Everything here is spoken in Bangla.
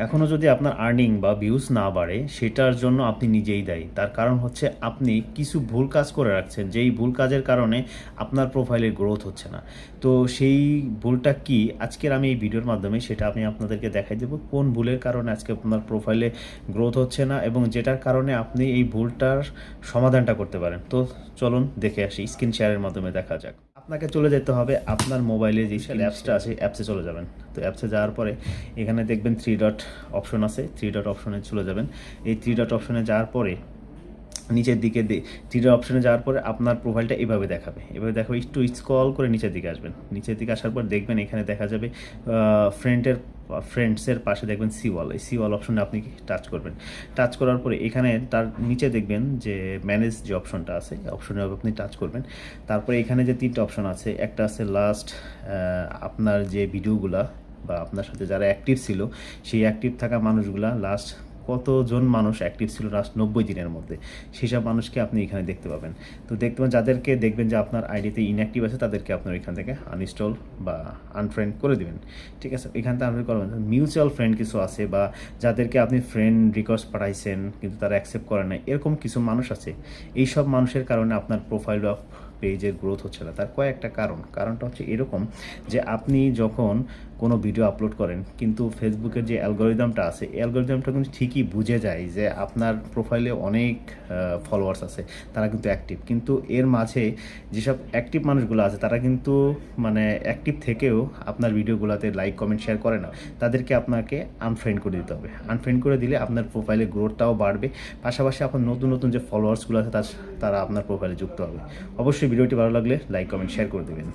এখনও যদি আপনার আর্নিং বা ভিউজ না বাড়ে সেটার জন্য আপনি নিজেই দায়ী। তার কারণ হচ্ছে আপনি কিছু ভুল কাজ করে রাখছেন, যেই ভুল কাজের কারণে আপনার প্রোফাইলের গ্রোথ হচ্ছে না। তো সেই ভুলটা কি আজকের আমি এই ভিডিওর মাধ্যমে সেটা আমি আপনাদেরকে দেখাই দেবো, কোন ভুলের কারণে আজকে আপনার প্রোফাইলে গ্রোথ হচ্ছে না এবং যেটার কারণে আপনি এই ভুলটার সমাধানটা করতে পারেন। তো চলুন দেখে আসি, স্ক্রিন শেয়ারের মাধ্যমে দেখা যাক। আপনাকে চলে যেতে হবে আপনার মোবাইলে যে অ্যাপসটা আছে, অ্যাপসে চলে যাবেন। তো অ্যাপসে যাওয়ার পরে এখানে দেখবেন 3 ডট অপশন আছে, 3 ডট অপশনে চলে যাবেন। এই 3 ডট অপশনে যাওয়ার পরে নিচের দিকে 3 ডট অপশনে যাওয়ার পরে আপনার প্রোফাইলটা এভাবে দেখাবে, একটু স্ক্রল করে নিচের দিকে আসবেন। নিচের দিকে আসার পর দেখবেন এখানে দেখা যাবে ফ্রেন্ডসের পাশে দেখবেন সিওয়াল, এই সিওয়াল অপশনে আপনি টাচ করবেন। টাচ করার পরে এখানে তার নিচে দেখবেন যে ম্যানেজ যে অপশনটা আছে, অপশনে আপনি টাচ করবেন। তারপরে এখানে যে 3টা অপশন আছে, একটা আছে লাস্ট, আপনার যে ভিডিওগুলা বা আপনার সাথে যারা অ্যাক্টিভ ছিল সেই অ্যাক্টিভ থাকা মানুষগুলা লাস্ট কতজন মানুষ অ্যাক্টিভ ছিল লাস্ট 90 দিনের মধ্যে, সেসব মানুষকে আপনি এখানে দেখতে পাবেন। তো দেখতে পাবেন যাদেরকে দেখবেন যে আপনার আইডিতে ইনঅ্যাক্টিভ আছে তাদেরকে আপনার এখান থেকে আনইনস্টল বা আনফ্রেন্ড করে দিবেন। ঠিক আছে, এখান থেকে আপনি করবেন। মিউচুয়াল ফ্রেন্ড কিছু আছে বা যাদেরকে আপনি ফ্রেন্ড রিকোয়েস্ট পাঠাইছেন কিন্তু তারা অ্যাকসেপ্ট করে না, এরকম কিছু মানুষ আছে। এই সব মানুষের কারণে আপনার প্রোফাইল বা পেজের গ্রোথ হচ্ছে না। তার কয়েকটা কারণটা হচ্ছে এরকম যে আপনি যখন কোনো ভিডিও আপলোড করেন কিন্তু ফেসবুকের যে অ্যালগোরিদমটা আছে, এই অ্যালগোরিদমটা কিন্তু ঠিকই বুঝে যায় যে আপনার প্রোফাইলে অনেক ফলোয়ার্স আছে, তারা কিন্তু অ্যাক্টিভ, কিন্তু এর মাঝে যেসব অ্যাক্টিভ মানুষগুলো আছে তারা কিন্তু মানে অ্যাক্টিভ থেকেও আপনার ভিডিওগুলোতে লাইক কমেন্ট শেয়ার করে না, তাদেরকে আপনাকে আনফ্রেন্ড করে দিতে হবে। আনফ্রেন্ড করে দিলে আপনার প্রোফাইলে গ্রোথটাও বাড়বে, পাশাপাশি আপনার নতুন নতুন যে ফলোয়ার্সগুলো আছে তারা আপনার প্রোফাইলে যুক্ত হবে। অবশ্যই ভিডিওটি ভালো লাগলে লাইক কমেন্ট শেয়ার করে দেবেন।